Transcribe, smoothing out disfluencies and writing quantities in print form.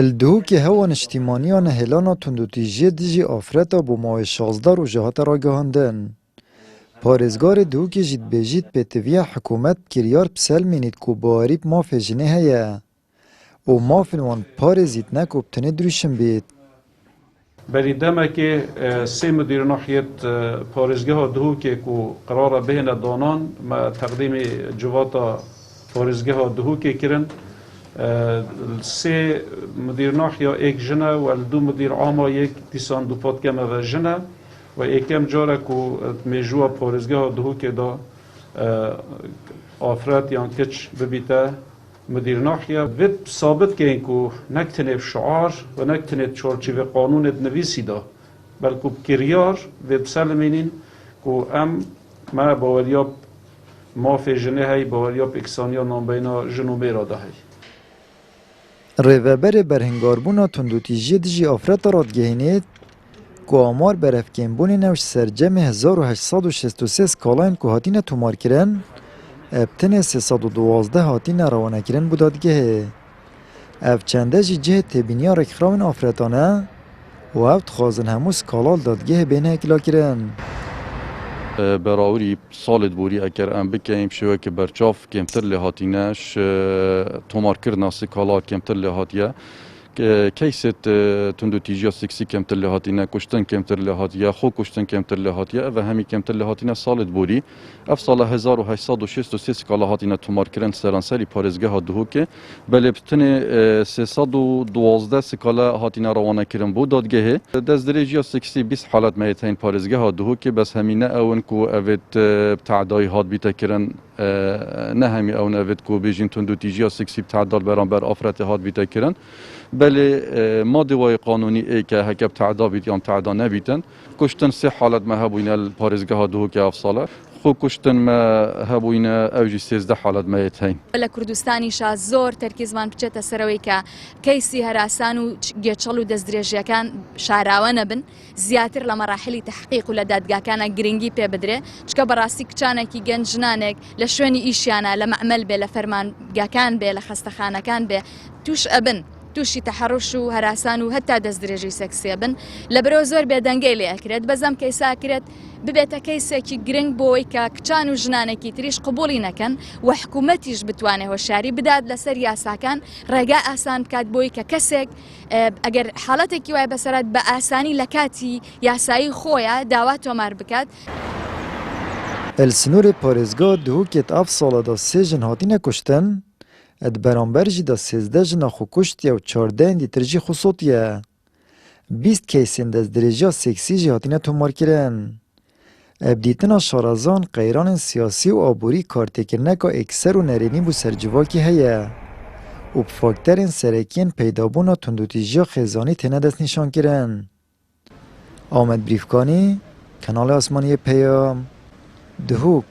الدهۆک هەوان نیشتیمانیان هێلانا tundutîjiyê dijî ئافرeta بۆ mavê 16 roj hate ragihandin. Parêzgarê dihûkê jî dibêjî pêtiviya hikûmet kiryar biselmînît ku biwarî bi mafê jinê heye û mafên wan parê zîtine ku bi tinê dirûşin bêt. Berî demekê sê Müdîrnahiyet parêzgeha dihûkê ku qerara bihêne danan me teqdîmê civata parêzgeha dihûkê kirin. Sê Müdîrnahiya êk jin e û du Müdîr ama yek dîsan du patkeme ve jin e ve êkem care ku mêjûwa parêzgeha dihûkê da afret yan kiç bibîte Müdîrnahiya vê sabit kêin ku nek tenê şiar ve nek tenê çarçîvê qanûnê nivîsî da belku kiryar vê biselmînîn ku em me baweriya mafê jinê hey baweriya pêksaniya nambeyna jin û mêra da hey. Rêveberê berhingarbûna tundutîjiyê dijî afreta radgehînêt ku amar berevkênbûnê newş sercemê 1863 skalayên ku hatîne tûmarkirin ev tinê 312 hatîne rawanekirin bû dadgehê. Ev çende jî cihê têbîniya rêkxrawên afretan e û ev dixwazin hemû skalal dadgehê bêne hekîlakirin. براوری سالت بوری اگر ام بکیم شو که برچاف کمتر لحاتینش تومارکرنا سکالا کمتر لحاتیه کیست تندوتیجیا سکسی کمتر لحاتینه کشتن کمتر لحاتیه خو کشتن کمتر لحاتیه و همی کمتر لحاتینه سالت بوری اف سال 1863 سکالا هاتینه تومارکرن سرانسری پارێزگه دهۆک بله بتن 312 سکالا هاتینه روانه کرن بود دادگه ستدرێژی سکسی 20 حالت میتین پارێزگه دهۆک بس همینه اون کو اوت تعدای هات بیت کرن نه همی اون اوت کو بیجین تندوتیجیا سکسی تعداد برانبر آفرت هات بیت کرن بله ما دوای قانونی ای که هکب تعدا بیت یا تعدا نبیتن کشتن سه حالت ما هبوینه پارێزگه دهۆک افساله خو کشتن ما هبوینه اوجی 13 حالت ما یتین لە کوردستانیشا زۆر تەرکیزمان بچێتە سەرەوەی کە کەیسی هەراسان و گێچەڵ و دەستدرێژیەکان شاراوە نەبن زیاتر لە مەراحلی تحقیق و لە دادگاکانە گرنگی پێ بدرێ چکە بەڕاستی کچانێکی گەنج ژنانێک لە شوێنی ئیشیانە لە مەعمەل بێ لە فەرمانگاکان بێ لە خەستەخانەکان بێ توش ئەبن تووشی تەحەڕوش و هەراسان و هەتا دەستدرێژی سەکسیە بن لەبەرەوە زۆر بێدەنگەی لێ ئەکرێت بەزەم کەیساکرێت ببێتە کەیسێکی گرنگ بۆەوەی کە کچان و ژنانێکی تریش قبوڵی نەکەن و حکوومەتیش بتوانێت هۆشیاری بدات لەسەر یاساکان ڕێگا ئاسان بکات بۆی کە کەسێک ئەگەر حاڵەتێکی وایە بەسەرات بە ئاسانی لە کاتی یاسایی خۆیە داوا تۆمار بکات. السنورê parêzgeha dihûkê ev sala da sê jin hatîne kuştin ed beramber jî da 13 jina xwe kuştiye û 14 dîtir jî xwe sotiye. 20 keysên destdirêjiya seksî jî hatîne tômarkirin. Ev dîtina şarazan, qeyranên siyasî û aborî kartêkirneka ekser û nerênî bû sercivakî heye û bi fakterên serekiyên peydabûna tundutîjiya xêzanî têne destnîşankirin. Amed Brîfkanî, Kanala Osmaniyê Peyam, Dihôk.